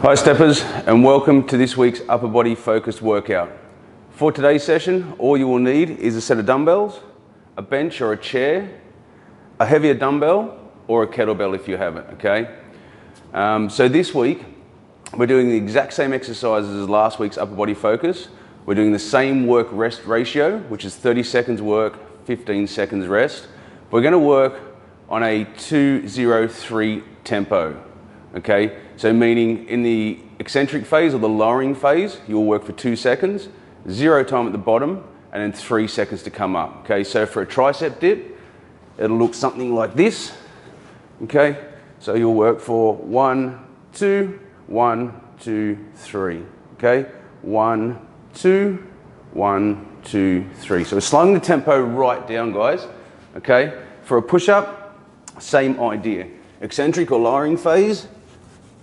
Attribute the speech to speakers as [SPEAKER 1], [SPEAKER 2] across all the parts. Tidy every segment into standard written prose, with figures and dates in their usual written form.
[SPEAKER 1] Hi steppers, and welcome to this week's upper body focused workout. For today's session, all you will need is a set of dumbbells, a bench or a chair, a heavier dumbbell, or a kettlebell if you have it, okay? So this week, we're doing the exact same exercises as last week's upper body focus. We're doing the same work-rest ratio, which is 30 seconds work, 15 seconds rest. We're gonna work on a 2-0-3 tempo, okay? So meaning in the eccentric phase or the lowering phase, you'll work for 2 seconds, 0 time at the bottom, and then 3 seconds to come up, okay? So for a tricep dip, it'll look something like this, okay? So you'll work for 1, 2, 1, 2, 3, okay? 1, 2, 1, 2, 3. So we're slowing the tempo right down, guys, okay? For a push-up, same idea. Eccentric or lowering phase,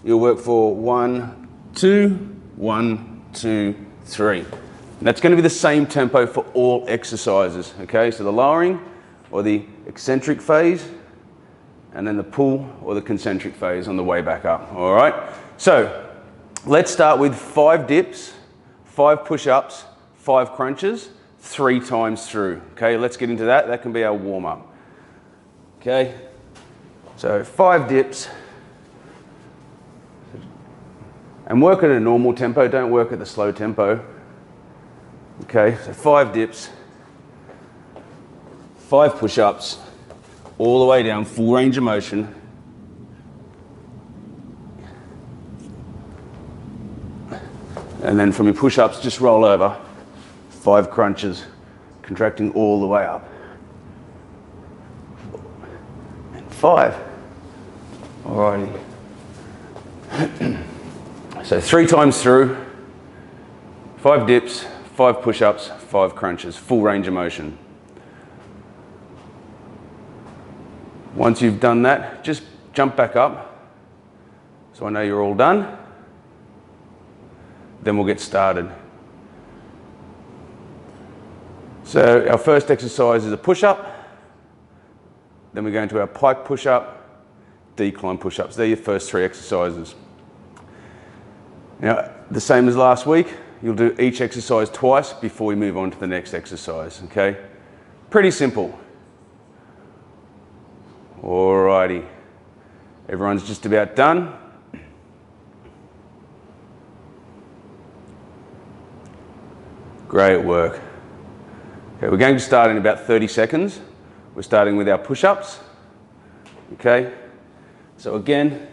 [SPEAKER 1] you'll work for 1, 2, 1, 2, 3. And that's going to be the same tempo for all exercises, okay? So the lowering or the eccentric phase, and then the pull or the concentric phase on the way back up, all right? So let's start with 5 dips, 5 push-ups, 5 crunches, 3 times through, okay? Let's get into that. That can be our warm-up, okay? So 5 dips, and work at a normal tempo, don't work at the slow tempo. Okay, so 5 dips, 5 push-ups, all the way down, full range of motion. And then from your push-ups, just roll over, 5 crunches, contracting all the way up. And 5, alrighty. So 3 times through, 5 dips, 5 push-ups, 5 crunches, full range of motion. Once you've done that, just jump back up, so I know you're all done. Then we'll get started. So our first exercise is a push-up, then we go into our pike push-up, decline push-ups. They're your first 3 exercises. Now, the same as last week, you'll do each exercise twice before we move on to the next exercise, okay? Pretty simple. Alrighty. Everyone's just about done. Great work. Okay, we're going to start in about 30 seconds. We're starting with our push-ups, okay? So again,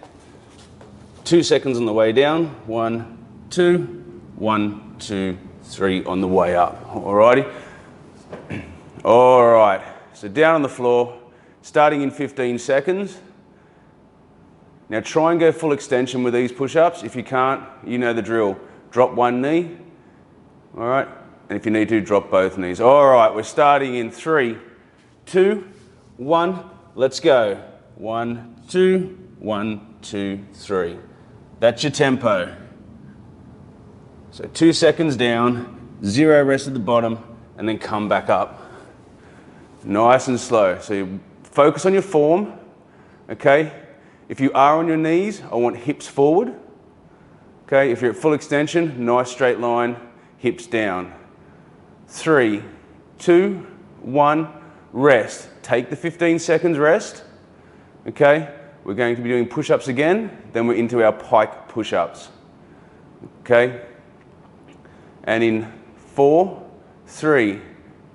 [SPEAKER 1] 2 seconds on the way down, 1, 2, 1, 2, 3 on the way up, alrighty? Alright, so down on the floor, starting in 15 seconds. Now try and go full extension with these push-ups. If you can't, you know the drill. Drop one knee, alright? And if you need to, drop both knees. Alright, we're starting in 3, 2, 1, let's go. 1, 2, 1, 2, 3. That's your tempo. So 2 seconds down, 0 rest at the bottom, and then come back up. Nice and slow. So you focus on your form, okay? If you are on your knees, I want hips forward. Okay, if you're at full extension, nice straight line, hips down. 3, 2, 1, rest. Take the 15 seconds rest, okay? We're going to be doing push-ups again, then we're into our pike push-ups, okay? And in 4, 3,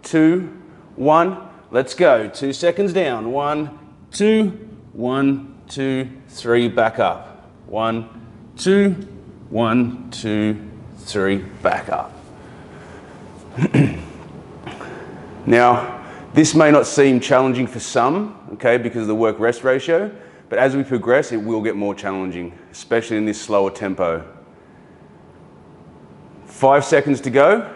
[SPEAKER 1] 2, 1, let's go. 2 seconds down. 1, 2, 1, 2, 3, back up. 1, 2, 1, 2, 3, back up. Now, this may not seem challenging for some, okay, because of the work-rest ratio, but as we progress, it will get more challenging, especially in this slower tempo. 5 seconds to go.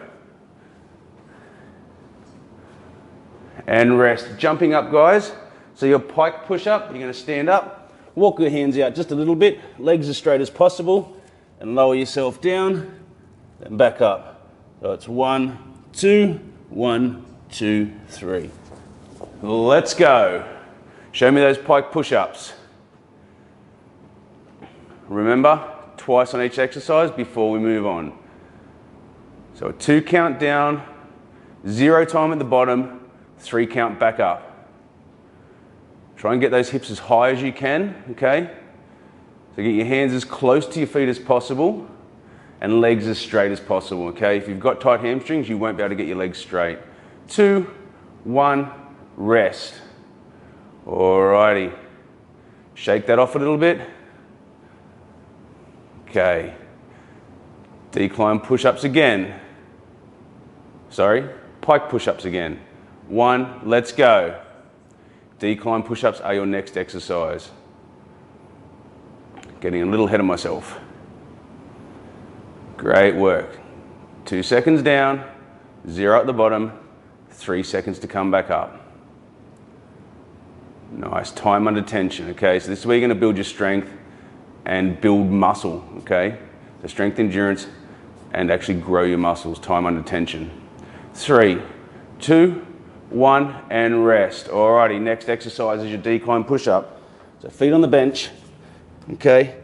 [SPEAKER 1] And rest. Jumping up, guys. So your pike push-up, you're going to stand up, walk your hands out just a little bit, legs as straight as possible, and lower yourself down, then back up. So it's 1, 2, 1, 2, 3. Let's go. Show me those pike push-ups. Remember, twice on each exercise before we move on. So a 2 count down, 0 time at the bottom, 3 count back up. Try and get those hips as high as you can, okay? So get your hands as close to your feet as possible and legs as straight as possible, okay? If you've got tight hamstrings, you won't be able to get your legs straight. 2, 1, rest. Alrighty. Shake that off a little bit. Okay. Decline push-ups again. Sorry, pike push-ups again. 1, let's go. Decline push-ups are your next exercise. Getting a little ahead of myself. Great work. 2 seconds down, 0 at the bottom, 3 seconds to come back up. Nice, time under tension, okay? So this is where you're gonna build your strength and build muscle, okay? So strength, endurance, and actually grow your muscles, time under tension. 3, 2, 1, and rest. Alrighty, next exercise is your decline push-up. So feet on the bench, okay?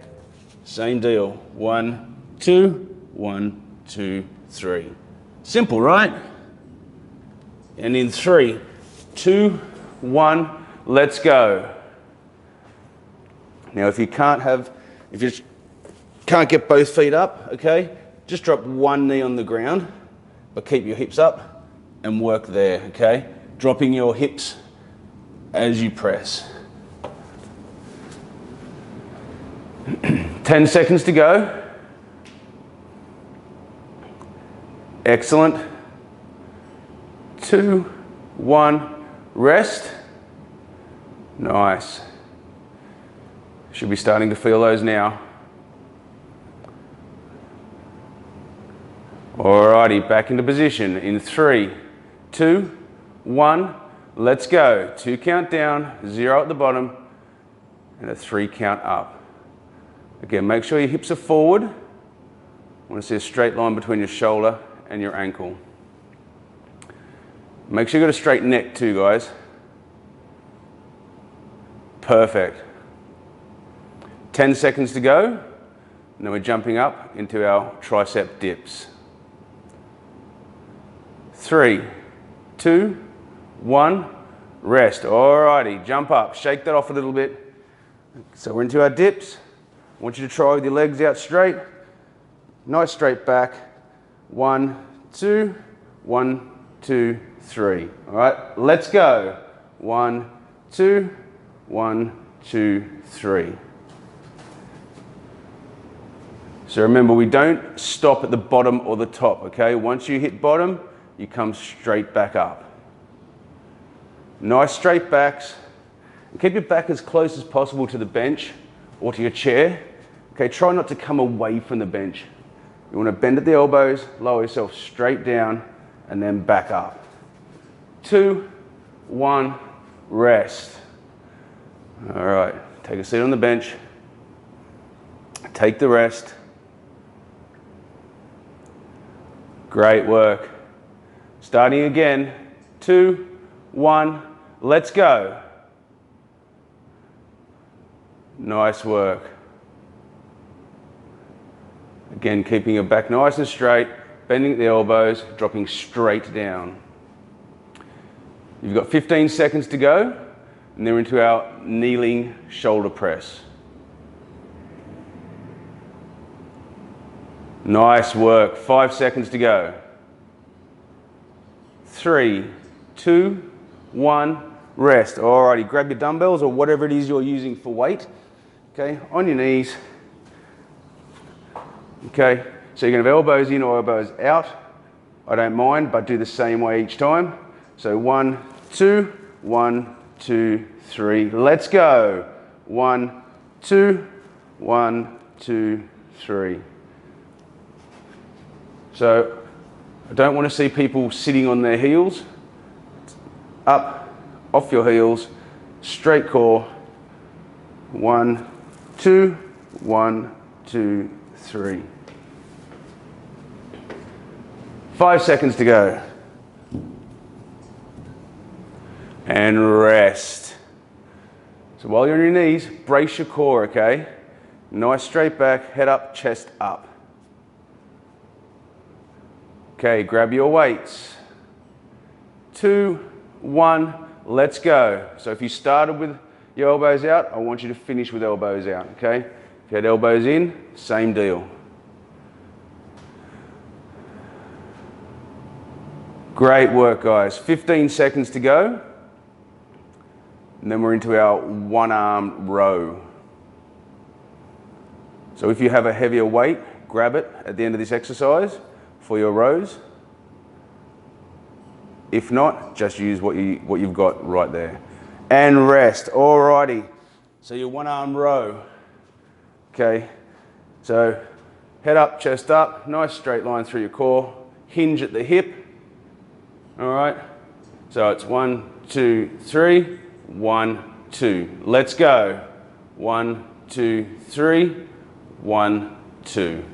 [SPEAKER 1] Same deal, 1, 2, 1, 2, 3. Simple, right? And in 3, 2, 1, let's go. Now if you can't get both feet up, okay, just drop one knee on the ground, but keep your hips up and work there, okay? Dropping your hips as you press. 10 seconds to go. Excellent. 2, 1, rest. Nice. Should be starting to feel those now. Alrighty, back into position in 3, 2, 1, let's go. 2 count down, 0 at the bottom, and a 3 count up. Again, make sure your hips are forward. I want to see a straight line between your shoulder and your ankle. Make sure you've got a straight neck too, guys. Perfect. 10 seconds to go, and then we're jumping up into our tricep dips. 3, 2, 1, rest. Alrighty, jump up, shake that off a little bit. So we're into our dips. I want you to try with your legs out straight. Nice straight back. 1, 2, 1, 2, 3. All right, let's go. 1, 2, 1, 2, 3. So remember, we don't stop at the bottom or the top, okay? Once you hit bottom, you come straight back up. Nice straight backs. And keep your back as close as possible to the bench or to your chair. Okay, try not to come away from the bench. You want to bend at the elbows, lower yourself straight down, and then back up. 2, 1, rest. All right, take a seat on the bench. Take the rest. Great work. Starting again. 2, 1, let's go. Nice work. Again, keeping your back nice and straight, bending at the elbows, dropping straight down. You've got 15 seconds to go, and then we're into our kneeling shoulder press. Nice work. 5 seconds to go. 3, 2, 1, rest. Alrighty, grab your dumbbells or whatever it is you're using for weight. Okay, on your knees. Okay, so you're going to have elbows in or elbows out. I don't mind, but do the same way each time. So 1, 2, 1, 2, 3. Let's go. 1, 2, 1, 2, 3. So I don't want to see people sitting on their heels. Up, off your heels, straight core. 1, 2, 1, 2, 3. 5 seconds to go. And rest. So while you're on your knees, brace your core, okay? Nice straight back, head up, chest up. Okay, grab your weights. 2, 1, let's go. So if you started with your elbows out, I want you to finish with elbows out, okay? If you had elbows in, same deal. Great work, guys. 15 seconds to go. And then we're into our one-arm row. So if you have a heavier weight, grab it at the end of this exercise for your rows. If not, just use what you've got right there. And rest. Alrighty. So your one-arm row. Okay. So head up, chest up. Nice straight line through your core. Hinge at the hip. All right. So it's 1, 2, 3. 1, 2. Let's go. 1, 2, 3. 1, 2.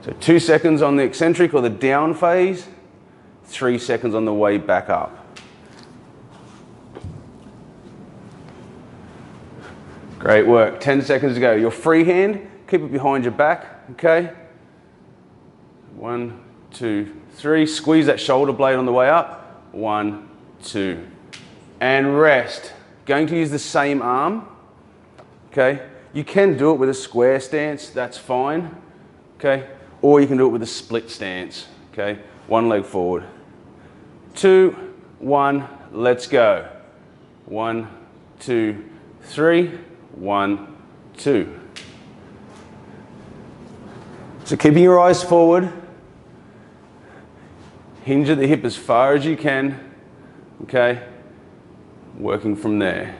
[SPEAKER 1] So 2 seconds on the eccentric or the down phase. 3 seconds on the way back up. Great work. 10 seconds to go. Your free hand, keep it behind your back, okay? 1, 2, 3. Squeeze that shoulder blade on the way up. 1, 2. And rest. Going to use the same arm, okay? You can do it with a square stance, that's fine, okay? Or you can do it with a split stance, okay? One leg forward. 2, 1, let's go. 1, 2, 3, 1, 2. So keeping your eyes forward, hinge at the hip as far as you can, okay? Working from there.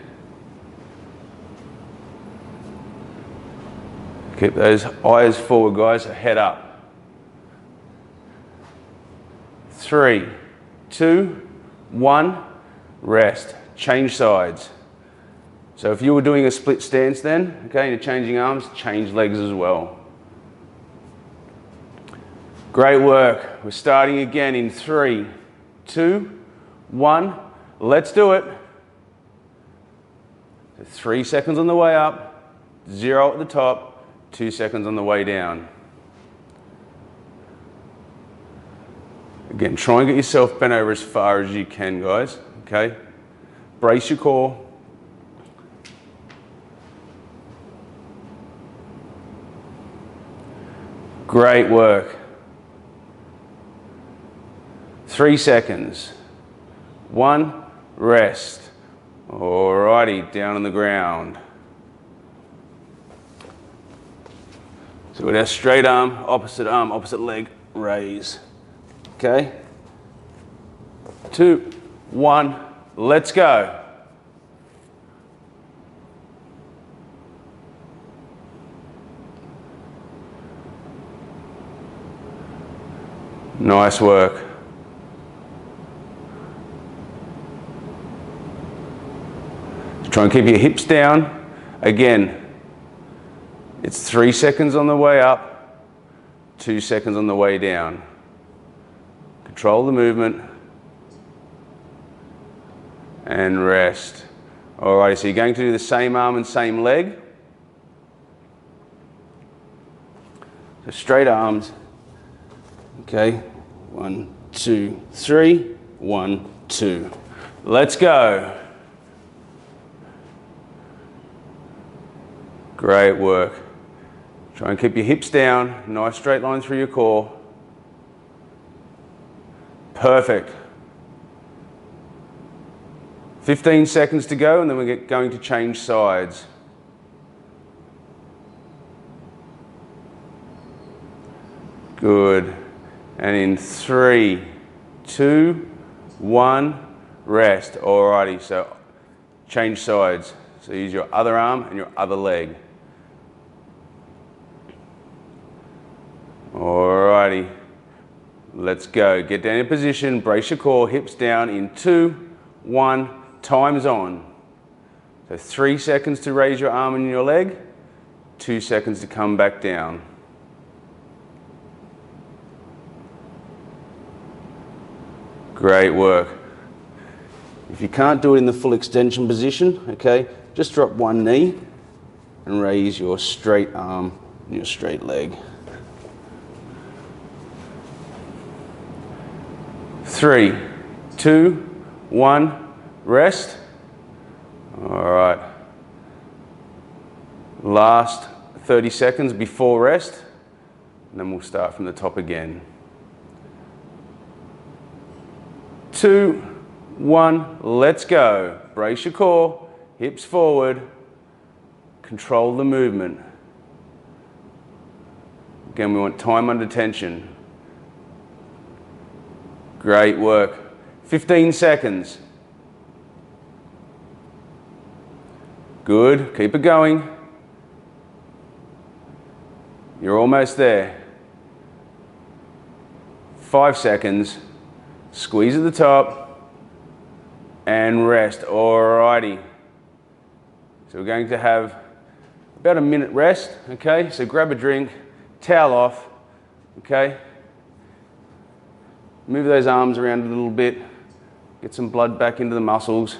[SPEAKER 1] Keep those eyes forward, guys, head up. 3, 2, 1, rest. Change sides. So if you were doing a split stance then, okay, and you're changing arms, change legs as well. Great work. We're starting again in 3, 2, 1. Let's do it. 3 seconds on the way up, 0 at the top, 2 seconds on the way down. Again, try and get yourself bent over as far as you can, guys, okay? Brace your core. Great work. 3 seconds. 1, rest. Alrighty, down on the ground. So with our straight arm, opposite leg, raise. Okay? 2, 1, let's go. Nice work. Try and keep your hips down. Again, it's 3 seconds on the way up, 2 seconds on the way down. Control the movement and rest. Alrighty, so you're going to do the same arm and same leg. So straight arms. Okay, 1, 2, 3, 1, 2. Let's go. Great work. Try and keep your hips down, nice straight line through your core. Perfect. 15 seconds to go and then we're going to change sides. Good. And in 3, 2, 1, rest. Alrighty, so change sides. So use your other arm and your other leg. Alrighty, let's go. Get down in position, brace your core, hips down in 2, 1, time's on. So 3 seconds to raise your arm and your leg, 2 seconds to come back down. Great work. If you can't do it in the full extension position, okay, just drop one knee and raise your straight arm and your straight leg. 3, 2, 1, rest. All right. Last 30 seconds before rest, and then we'll start from the top again. 2, 1, let's go. Brace your core, hips forward, control the movement. Again, we want time under tension. Great work. 15 seconds. Good, keep it going. You're almost there. 5 seconds. Squeeze at the top and rest. Alrighty. So we're going to have about a minute rest, okay? So grab a drink, towel off, okay? Move those arms around a little bit, get some blood back into the muscles.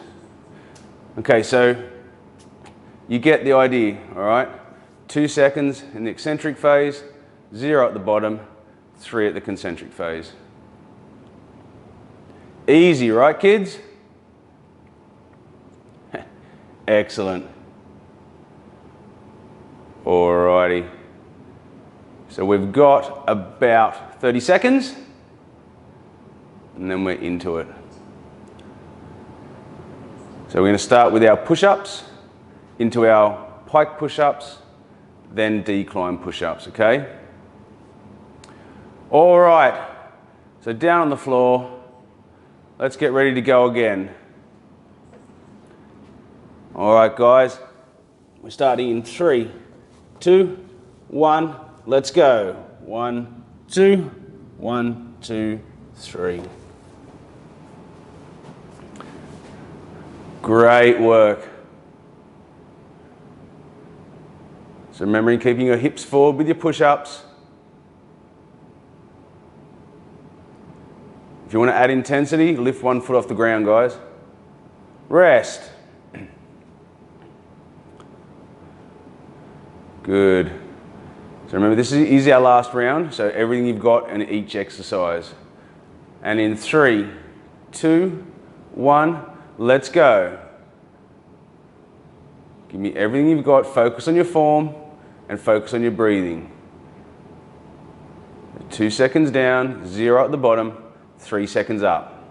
[SPEAKER 1] Okay, so you get the idea, all right? 2 seconds in the eccentric phase, 0 at the bottom, 3 at the concentric phase. Easy, right, kids? Excellent. Alrighty. So we've got about 30 seconds, and then we're into it. So we're going to start with our push-ups, into our pike push-ups, then decline push-ups, okay? All right, so down on the floor, let's get ready to go again. All right, guys, we're starting in 3, 2, 1, let's go. 1, 2, 1, 2, 3. Great work. So remembering keeping your hips forward with your push-ups. If you want to add intensity, lift one foot off the ground, guys. Rest. Good. So remember, this is our last round, so everything you've got in each exercise. And in 3, 2, 1, let's go. Give me everything you've got, focus on your form, and focus on your breathing. 2 seconds down, 0 at the bottom, 3 seconds up.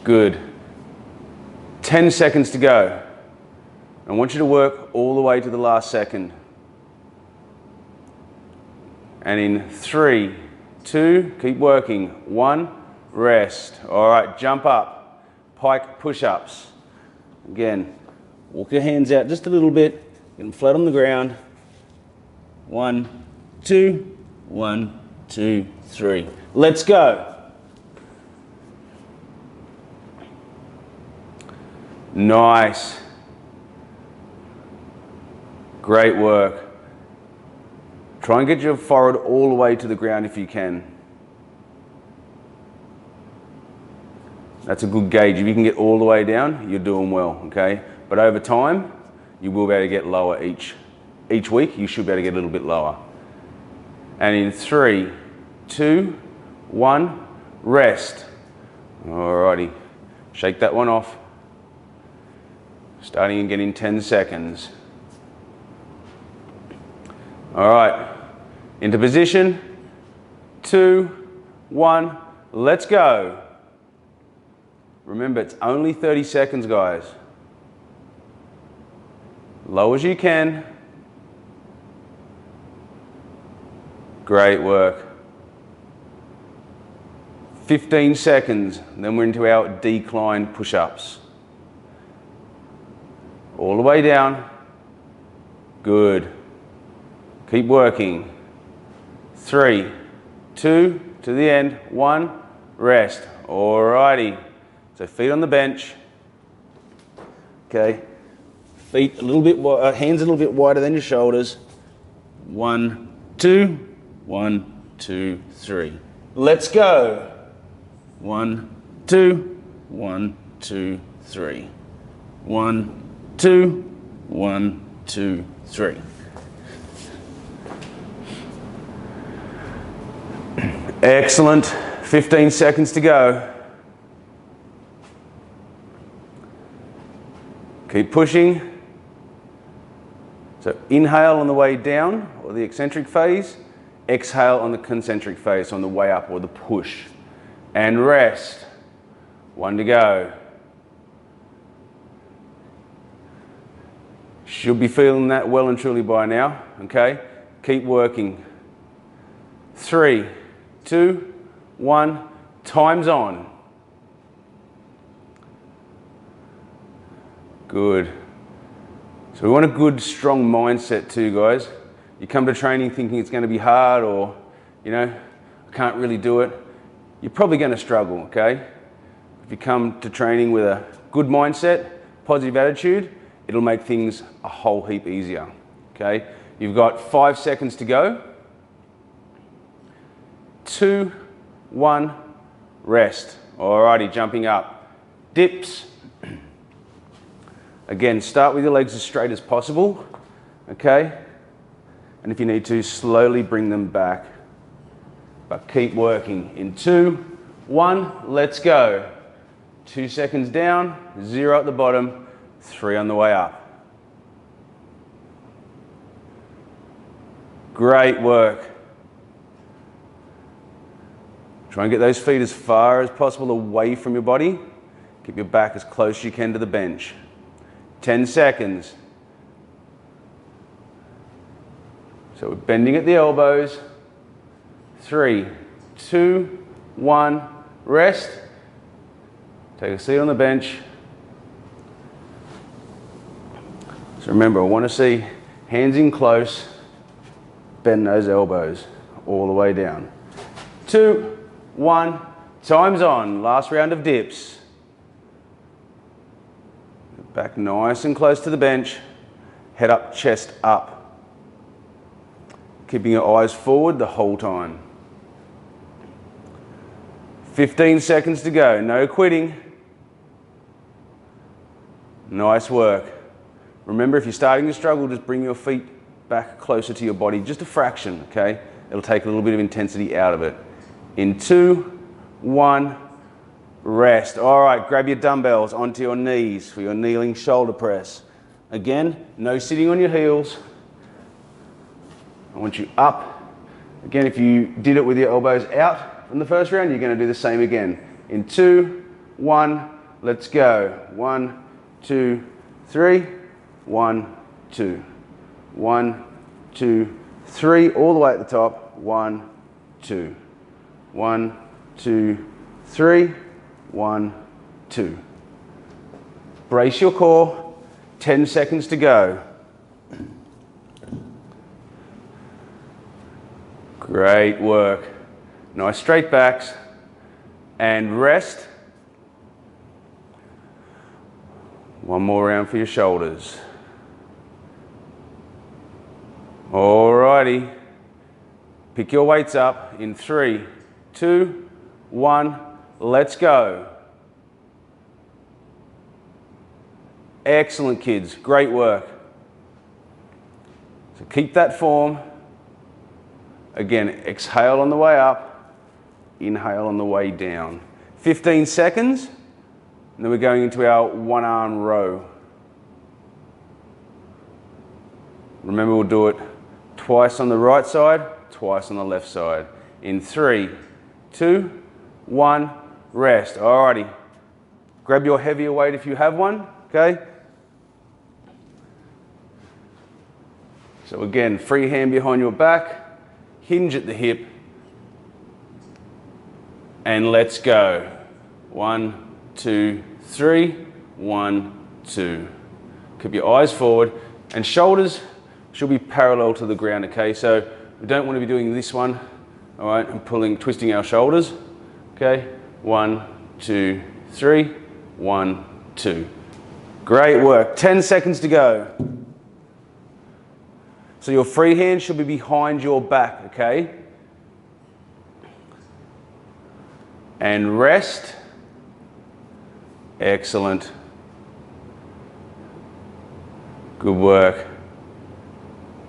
[SPEAKER 1] Good. 10 seconds to go. I want you to work all the way to the last second. And in 3, 2, keep working. 1, rest. All right, jump up. Pike push-ups. Again, walk your hands out just a little bit. Get them flat on the ground. 1, 2, 1, 2, 3. Let's go. Nice. Great work. Try and get your forehead all the way to the ground if you can. That's a good gauge. If you can get all the way down, you're doing well, okay? But over time, you will be able to get lower each week. You should be able to get a little bit lower. And in 3, 2, 1, rest. Alrighty. Shake that one off. Starting again in 10 seconds. All right, into position, 2, 1, let's go. Remember, it's only 30 seconds, guys. Low as you can. Great work. 15 seconds, then we're into our decline push-ups. All the way down. Good. Keep working. 3, 2, to the end. 1, rest. Alrighty. So feet on the bench. Okay. Feet a little bit, hands a little bit wider than your shoulders. 1, 2, 1, 2, 3. Let's go. 1, 2, 1, 2, 3. 1, 2, 1, 2, 3. Excellent. 15 seconds to go. Keep pushing. So inhale on the way down, or the eccentric phase. Exhale on the concentric phase, on the way up, or the push. And rest. 1 to go. Should be feeling that well and truly by now, okay? Keep working. 3, 2, 1, time's on. Good. So we want a good, strong mindset too, guys. You come to training thinking it's going to be hard, or, you know, I can't really do it. You're probably going to struggle, okay? If you come to training with a good mindset, positive attitude, it'll make things a whole heap easier, okay? You've got 5 seconds to go. 2, 1, rest. Alrighty, jumping up. Dips. Again, start with your legs as straight as possible, okay? And if you need to, slowly bring them back. But keep working. In 2, 1, let's go. 2 seconds down, 0 at the bottom, 3 on the way up. Great work. Try and get those feet as far as possible away from your body. Keep your back as close as you can to the bench. 10 seconds. So we're bending at the elbows. 3, 2, 1, rest. Take a seat on the bench. So remember, I want to see hands in close, bend those elbows all the way down. 2, 1, time's on. Last round of dips. Back nice and close to the bench. Head up, chest up. Keeping your eyes forward the whole time. 15 seconds to go, no quitting. Nice work. Remember, if you're starting to struggle, just bring your feet back closer to your body, just a fraction, okay? It'll take a little bit of intensity out of it. In 2, 1, rest. All right, grab your dumbbells onto your knees for your kneeling shoulder press. Again, no sitting on your heels. I want you up. Again, if you did it with your elbows out from the first round, you're going to do the same again. In 2, 1, let's go. 1, 2, 3. 1, 2. 1, 2, 3. All the way at the top. 1, 2. 1, 2, 3. 1, 2. Brace your core. 10 seconds to go. Great work. Nice straight backs. And rest. One more round for your shoulders. Alrighty. Pick your weights up in 3, 2, 1. Let's go. Excellent, kids. Great work. So keep that form. Again, exhale on the way up. Inhale on the way down. 15 seconds. And then we're going into our one-arm row. Remember, we'll do it twice on the right side, twice on the left side. In 3, 2, 1, rest. Alrighty. Grab your heavier weight if you have one, okay? So again, free hand behind your back, hinge at the hip, and let's go. 1, 2, 3, 1, 2. Keep your eyes forward, and shoulders should be parallel to the ground, okay? So we don't want to be doing this one, all right, and twisting our shoulders, okay? 1, 2, 3, 1, 2. Great work. 10 seconds to go. So your free hand should be behind your back, okay? And rest. Excellent. Good work.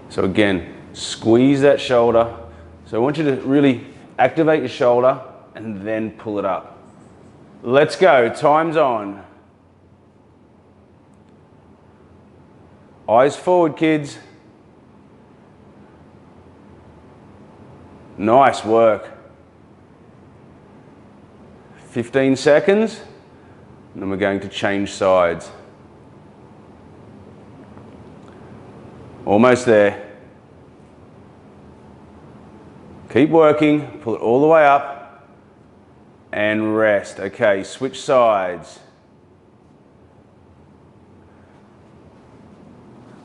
[SPEAKER 1] So again, squeeze that shoulder. So I want you to really activate your shoulder and then pull it up. Let's go, time's on. Eyes forward, kids. Nice work. 15 seconds, and then we're going to change sides. Almost there. Keep working, pull it all the way up, and rest. Okay, switch sides.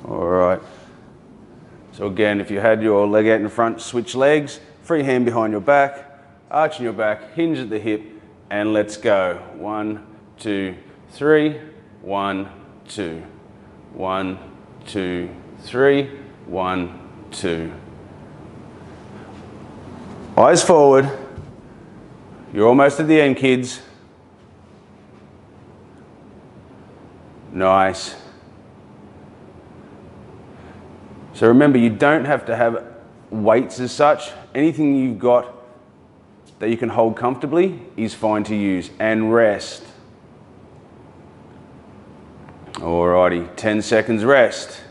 [SPEAKER 1] All right. So again, if you had your leg out in front, switch legs, free hand behind your back, arching your back, hinge at the hip, and let's go. 1, 2, 3, 1, 2, 1, 2, 3, 1, 2. Eyes forward. You're almost at the end, kids. Nice. So remember, you don't have to have weights as such. Anything you've got that you can hold comfortably is fine to use. And rest. Alrighty, 10 seconds rest.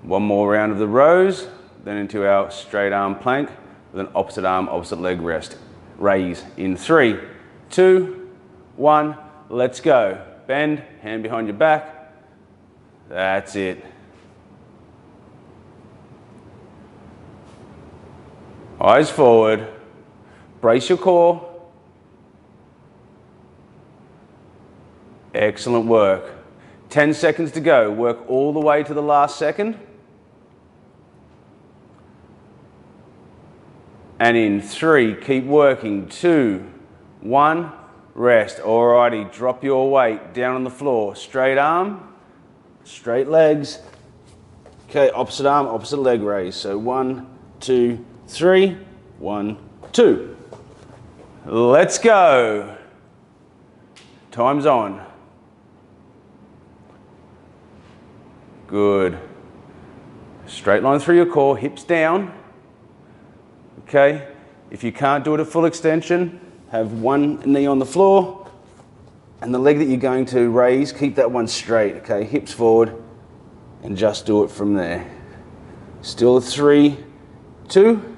[SPEAKER 1] One more round of the rows, then into our straight arm plank with an opposite arm, opposite leg rest. Raise in 3, 2, 1, let's go. Bend, hand behind your back. That's it. Eyes forward. Brace your core. Excellent work. 10 seconds to go. Work all the way to the last second. And in 3, keep working. 2, 1, rest. Alrighty, drop your weight down on the floor. Straight arm, straight legs. Okay, opposite arm, opposite leg raise. So 1, 2, 3, 1, 2. Let's go. Time's on. Good. Straight line through your core, hips down. Okay, if you can't do it at full extension, have one knee on the floor and the leg that you're going to raise, keep that one straight. Okay, hips forward and just do it from there. Still a 3, 2.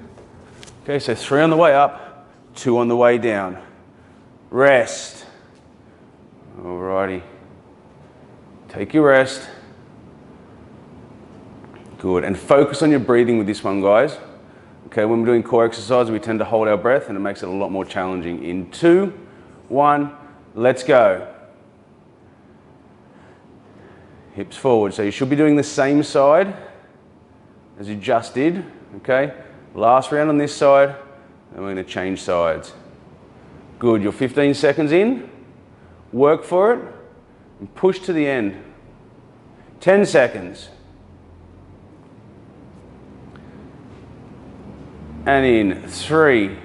[SPEAKER 1] Okay, so 3 on the way up, 2 on the way down. Rest. Alrighty. Take your rest. Good, and focus on your breathing with this one, guys. Okay, when we're doing core exercise, we tend to hold our breath and it makes it a lot more challenging. In 2, 1, let's go. Hips forward. So you should be doing the same side as you just did, okay? Last round on this side, and we're going to change sides. Good, you're 15 seconds in. Work for it and push to the end. 10 seconds. And in 3,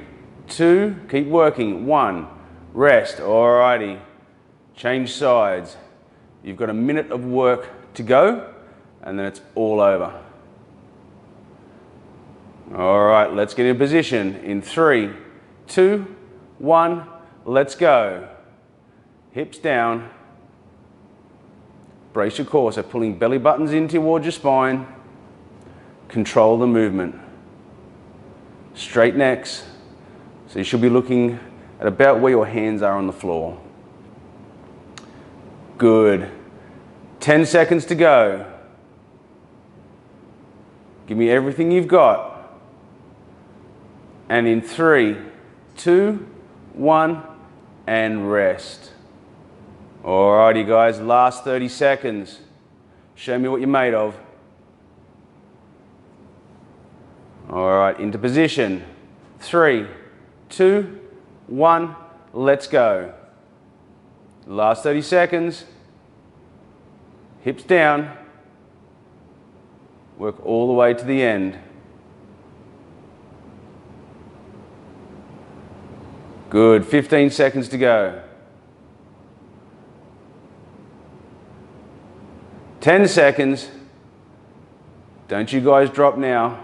[SPEAKER 1] 2, keep working. 1, rest. Alrighty, change sides. You've got a minute of work to go, and then it's all over. All right, let's get in position. In 3, 2, 1, let's go. Hips down. Brace your core, so pulling belly buttons in towards your spine. Control the movement. Straight necks. So you should be looking at about where your hands are on the floor. Good. 10 seconds to go. Give me everything you've got. And in 3, 2, 1, and rest. Alrighty guys, last 30 seconds. Show me what you're made of. Alright, into position. 3, 2, 1, let's go. Last 30 seconds. Hips down. Work all the way to the end. Good, 15 seconds to go. 10 seconds. Don't you guys drop now.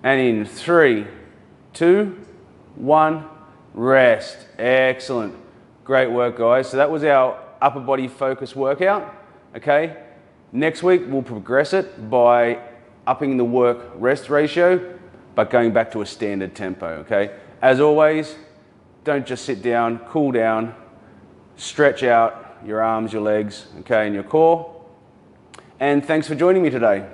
[SPEAKER 1] And in 3, 2, 1, rest. Excellent. Great work, guys. So that was our upper body focus workout, okay? Next week, we'll progress it by upping the work-rest ratio, but going back to a standard tempo, okay? As always, don't just sit down, cool down, stretch out your arms, your legs, okay, and your core. And thanks for joining me today.